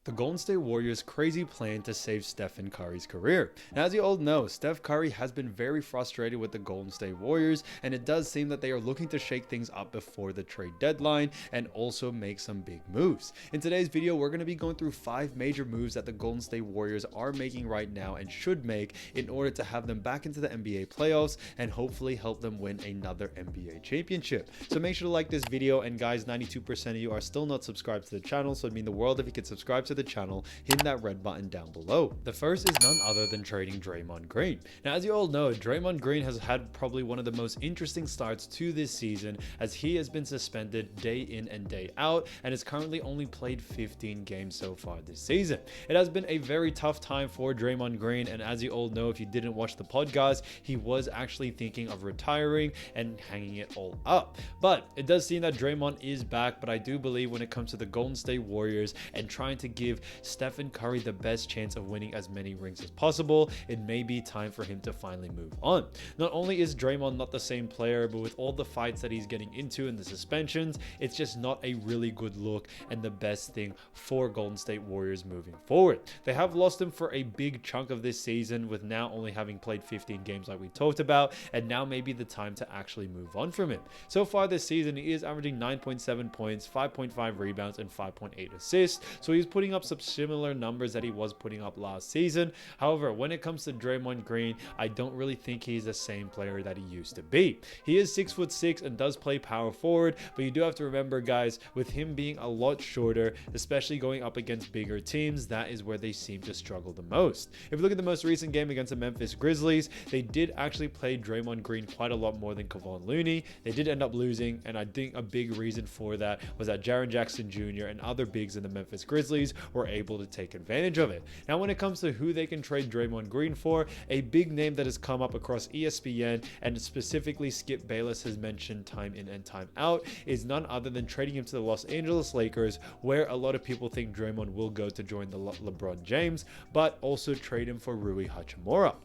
the Golden State Warriors' crazy plan to save Stephen Curry's career. And as you all know, Steph Curry has been very frustrated with the Golden State Warriors, and it does seem that they are looking to shake things up before the trade deadline and also make some big moves. In today's video, we're going to be going through 5 major moves that the Golden State Warriors are making right now and should make in order to have them back into the NBA playoffs and hopefully help them win another NBA championship. So make sure to like this video, and guys, 92% of you are still not subscribed to the channel, so it'd mean the world if you could subscribe to the channel, hit that red button down below. The first is none other than trading Draymond Green. Now, as you all know, Draymond Green has had probably one of the most interesting starts to this season, as he has been suspended day in and day out and has currently only played 15 games so far this season. It has been a very tough time for Draymond Green, and as you all know, if you didn't watch the podcast, he was actually thinking of retiring and hanging it all up. But it does seem that Draymond is back, but I do believe when it comes to the Golden State Warriors and trying to give Stephen Curry the best chance of winning as many rings as possible, it may be time for him to finally move on. Not only is Draymond not the same player, but with all the fights that he's getting into and the suspensions, it's just not a really good look and the best thing for Golden State Warriors moving forward. They have lost him for a big chunk of this season, with now only having played 15 games like we talked about, and now may be the time to actually move on from him. So far this season, he is averaging 9.7 points, 5.5 rebounds, and 5.8 assists, so he's putting up some similar numbers that he was putting up last season. However, when it comes to Draymond Green, I don't really think he's the same player that he used to be. He is 6'6" and does play power forward, but you do have to remember, guys, with him being a lot shorter, especially going up against bigger teams, that is where they seem to struggle the most. If you look at the most recent game against the Memphis Grizzlies, they did actually play Draymond Green quite a lot more than Kevon Looney. They did end up losing, and I think a big reason for that was that Jaren Jackson Jr. and other bigs in the Memphis Grizzlies were able to take advantage of it. Now, when it comes to who they can trade Draymond Green for, a big name that has come up across ESPN and specifically Skip Bayless has mentioned time in and time out is none other than trading him to the Los Angeles Lakers, where a lot of people think Draymond will go to join the LeBron James, but also trade him for Rui Hachimura.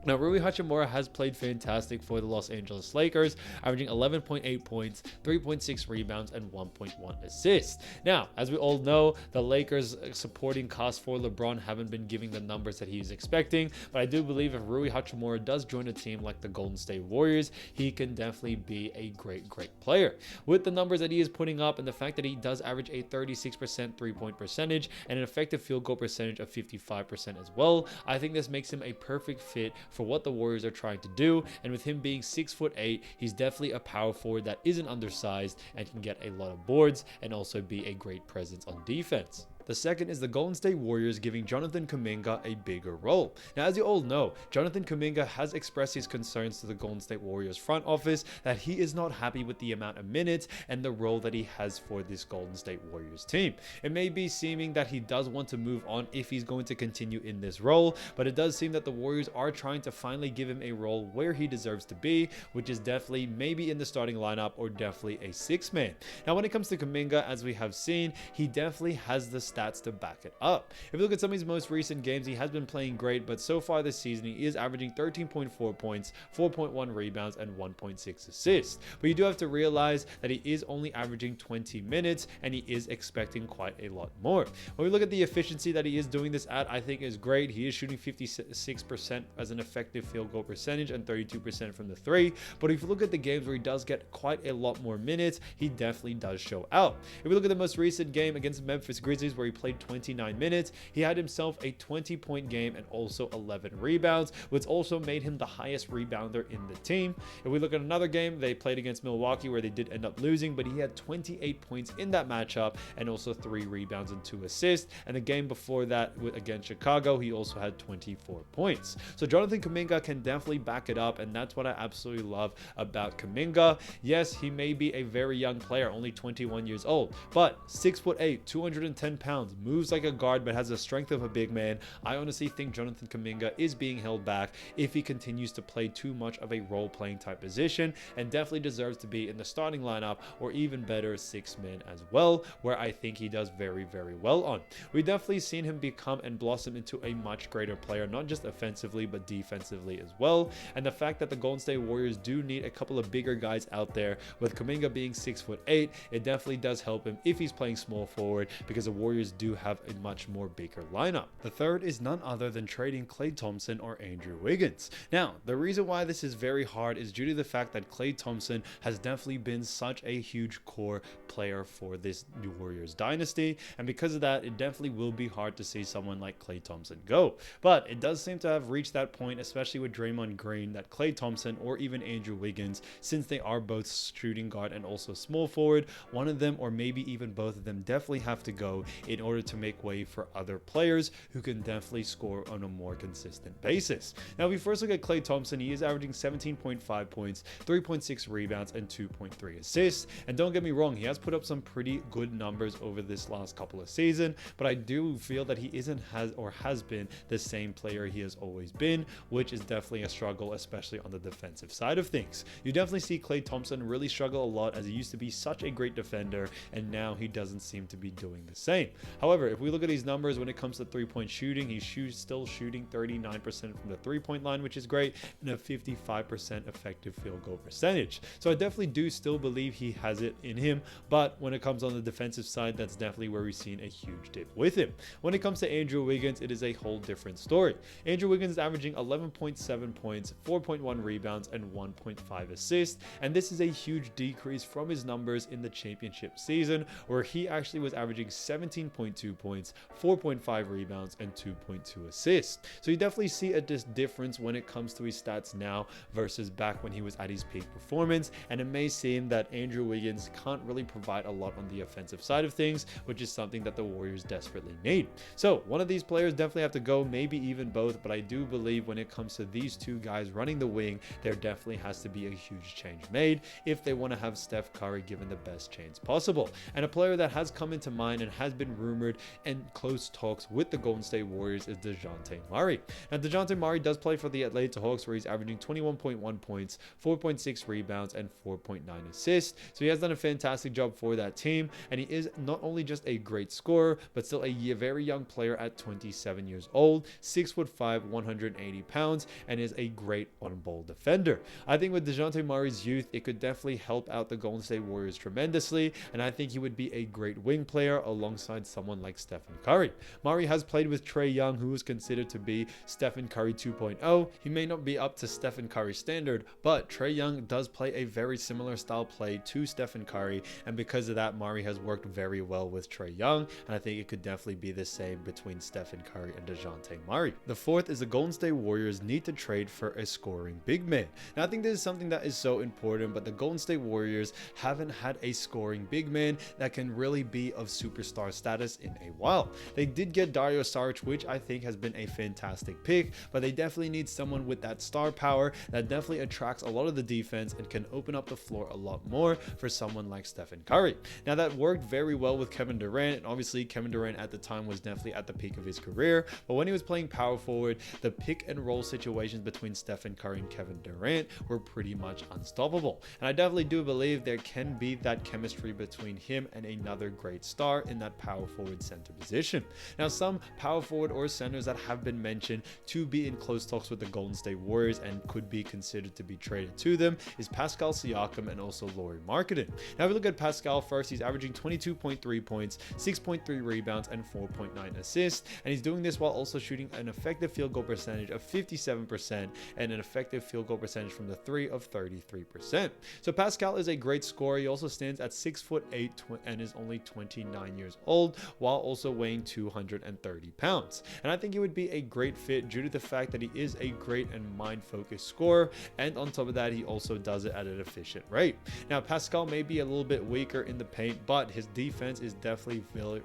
Now, Rui Hachimura has played fantastic for the Los Angeles Lakers, averaging 11.8 points, 3.6 rebounds, and 1.1 assists. Now, as we all know, the Lakers supporting cast for LeBron haven't been giving the numbers that he's expecting, but I do believe if Rui Hachimura does join a team like the Golden State Warriors, he can definitely be a great player. With the numbers that he is putting up and the fact that he does average a 36% three-point percentage and an effective field goal percentage of 55% as well, I think this makes him a perfect fit for what the Warriors are trying to do. And with him being 6'8", he's definitely a power forward that isn't undersized and can get a lot of boards and also be a great presence on defense. The second is the Golden State Warriors giving Jonathan Kuminga a bigger role. Now, as you all know, Jonathan Kuminga has expressed his concerns to the Golden State Warriors front office that he is not happy with the amount of minutes and the role that he has for this Golden State Warriors team. It may be seeming that he does want to move on if he's going to continue in this role, but it does seem that the Warriors are trying to finally give him a role where he deserves to be, which is definitely maybe in the starting lineup or definitely a 6-man. Now, when it comes to Kuminga, as we have seen, he definitely has the stats to back it up. If you look at some of his most recent games, he has been playing great, but so far this season he is averaging 13.4 points, 4.1 rebounds, and 1.6 assists. But you do have to realize that he is only averaging 20 minutes and he is expecting quite a lot more. When we look at the efficiency that he is doing this at, I think is great. He is shooting 56% as an effective field goal percentage and 32% from the 3. But if you look at the games where he does get quite a lot more minutes, he definitely does show out. If we look at the most recent game against the Memphis Grizzlies, where he played 29 minutes, he had himself a 20-point game and also 11 rebounds, which also made him the highest rebounder in the team. If we look at another game, they played against Milwaukee, where they did end up losing, but he had 28 points in that matchup and also 3 rebounds and 2 assists. And the game before that against Chicago, he also had 24 points. So Jonathan Kuminga can definitely back it up, and that's what I absolutely love about Kuminga. Yes, he may be a very young player, only 21 years old, but 6'8", 210 pounds, moves like a guard but has the strength of a big man. I honestly think Jonathan Kuminga is being held back if he continues to play too much of a role-playing type position, and definitely deserves to be in the starting lineup or even better 6-man as well, where I think he does very well on. We've definitely seen him become and blossom into a much greater player, not just offensively but defensively as well. And the fact that the Golden State Warriors do need a couple of bigger guys out there, with Kuminga being 6'8", it definitely does help him if he's playing small forward, because the Warriors Warriors do have a much more bigger lineup. The third is none other than trading Klay Thompson or Andrew Wiggins. Now, the reason why this is very hard is due to the fact that Klay Thompson has definitely been such a huge core player for this Warriors dynasty, and because of that, it definitely will be hard to see someone like Klay Thompson go. But it does seem to have reached that point, especially with Draymond Green, that Klay Thompson or even Andrew Wiggins, since they are both shooting guard and also small forward, one of them or maybe even both of them definitely have to go in order to make way for other players who can definitely score on a more consistent basis. Now, if we first look at Klay Thompson, he is averaging 17.5 points, 3.6 rebounds, and 2.3 assists. And don't get me wrong, he has put up some pretty good numbers over this last couple of seasons, but I do feel that he has been the same player he has always been, which is definitely a struggle, especially on the defensive side of things. You definitely see Klay Thompson really struggle a lot, as he used to be such a great defender, and now he doesn't seem to be doing the same. However, if we look at his numbers when it comes to three-point shooting, he's still shooting 39% from the three-point line, which is great, and a 55% effective field goal percentage. So I definitely do still believe he has it in him, but when it comes on the defensive side, that's definitely where we've seen a huge dip with him. When it comes to Andrew Wiggins, it is a whole different story. Andrew Wiggins is averaging 11.7 points, 4.1 rebounds, and 1.5 assists, and this is a huge decrease from his numbers in the championship season, where he actually was averaging 17.2 points, 4.5 rebounds, and 2.2 assists. So you definitely see a difference when it comes to his stats now versus back when he was at his peak performance, and it may seem that Andrew Wiggins can't really provide a lot on the offensive side of things, which is something that the Warriors desperately need. So one of these players definitely have to go, maybe even both, but I do believe when it comes to these two guys running the wing, there definitely has to be a huge change made if they want to have Steph Curry given the best chance possible. And a player that has come into mind and has been rumored and close talks with the Golden State Warriors is DeJounte Murray. Now, DeJounte Murray does play for the Atlanta Hawks, where he's averaging 21.1 points, 4.6 rebounds, and 4.9 assists. So he has done a fantastic job for that team, and he is not only just a great scorer, but still a very young player at 27 years old, 6'5", 180 pounds, and is a great on-ball defender. I think with DeJounte Murray's youth, it could definitely help out the Golden State Warriors tremendously, and I think he would be a great wing player alongside someone like Stephen Curry. Murray has played with Trae Young, who is considered to be Stephen Curry 2.0. He may not be up to Stephen Curry's standard, but Trae Young does play a very similar style play to Stephen Curry, and because of that, Murray has worked very well with Trae Young, and I think it could definitely be the same between Stephen Curry and DeJounte Murray. The fourth is the Golden State Warriors need to trade for a scoring big man. Now, I think this is something that is so important, but the Golden State Warriors haven't had a scoring big man that can really be of superstar status in a while. They did get Dario Saric, which I think has been a fantastic pick, but they definitely need someone with that star power that definitely attracts a lot of the defense and can open up the floor a lot more for someone like Stephen Curry. Now, that worked very well with Kevin Durant, and obviously Kevin Durant at the time was definitely at the peak of his career, but when he was playing power forward, the pick and roll situations between Stephen Curry and Kevin Durant were pretty much unstoppable. And I definitely do believe there can be that chemistry between him and another great star in that power forward center position. Now, some power forward or centers that have been mentioned to be in close talks with the Golden State Warriors and could be considered to be traded to them is Pascal Siakam and also Lauri Markkanen. Now, if we look at Pascal first, he's averaging 22.3 points, 6.3 rebounds, and 4.9 assists, and he's doing this while also shooting an effective field goal percentage of 57% and an effective field goal percentage from the three of 33%. So Pascal is a great scorer. He also stands at 6'8" and is only 29 years old, while also weighing 230 pounds. And I think he would be a great fit due to the fact that he is a great and mind-focused scorer, and on top of that, he also does it at an efficient rate. Now, Pascal may be a little bit weaker in the paint, but his defense is definitely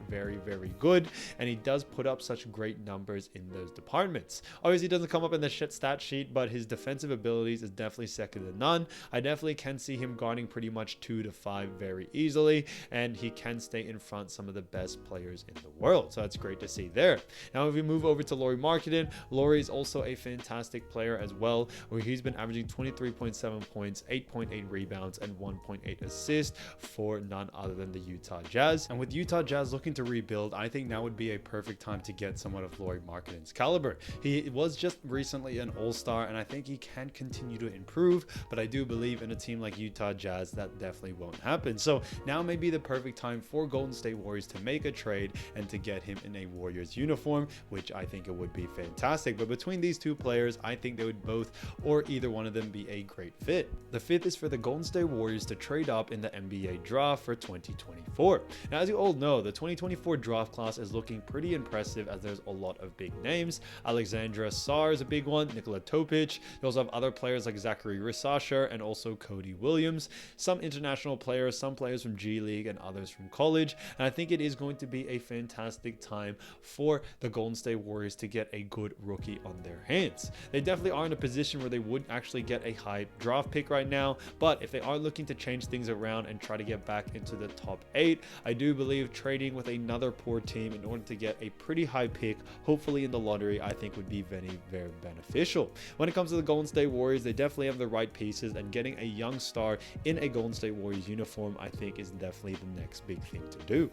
very, very good, and he does put up such great numbers in those departments. Obviously, he doesn't come up in the stat sheet, but his defensive abilities is definitely second to none. I definitely can see him guarding pretty much 2 to 5 very easily, and he can stay in front some of the best players in the world. So that's great to see there. Now, if we move over to Lauri Markkanen, Lauri is also a fantastic player as well, where he's been averaging 23.7 points, 8.8 rebounds, and 1.8 assists for none other than the Utah Jazz. And with Utah Jazz looking to rebuild, I think now would be a perfect time to get someone of Lauri Markkanen's caliber. He was just recently an all-star, and I think he can continue to improve, but I do believe in a team like Utah Jazz that definitely won't happen. So now may be the perfect time for Golden State Warriors to make a trade and to get him in a Warriors uniform, which I think it would be fantastic. But between these two players, I think they would both or either one of them be a great fit. The fifth is for the Golden State Warriors to trade up in the NBA draft for 2024. Now, as you all know, the 2024 draft class is looking pretty impressive as there's a lot of big names. Alexandra Sarr is a big one, Nikola Topic. You also have other players like Zachary Risasher and also Cody Williams. Some international players, some players from G League and others from college. And I think it is going to be a fantastic time for the Golden State Warriors to get a good rookie on their hands. They definitely are in a position where they would actually get a high draft pick right now, but if they are looking to change things around and try to get back into the top 8, I do believe trading with another poor team in order to get a pretty high pick, hopefully in the lottery, I think would be very, very beneficial. When it comes to the Golden State Warriors, they definitely have the right pieces, and getting a young star in a Golden State Warriors uniform, I think, is definitely the next big thing to do.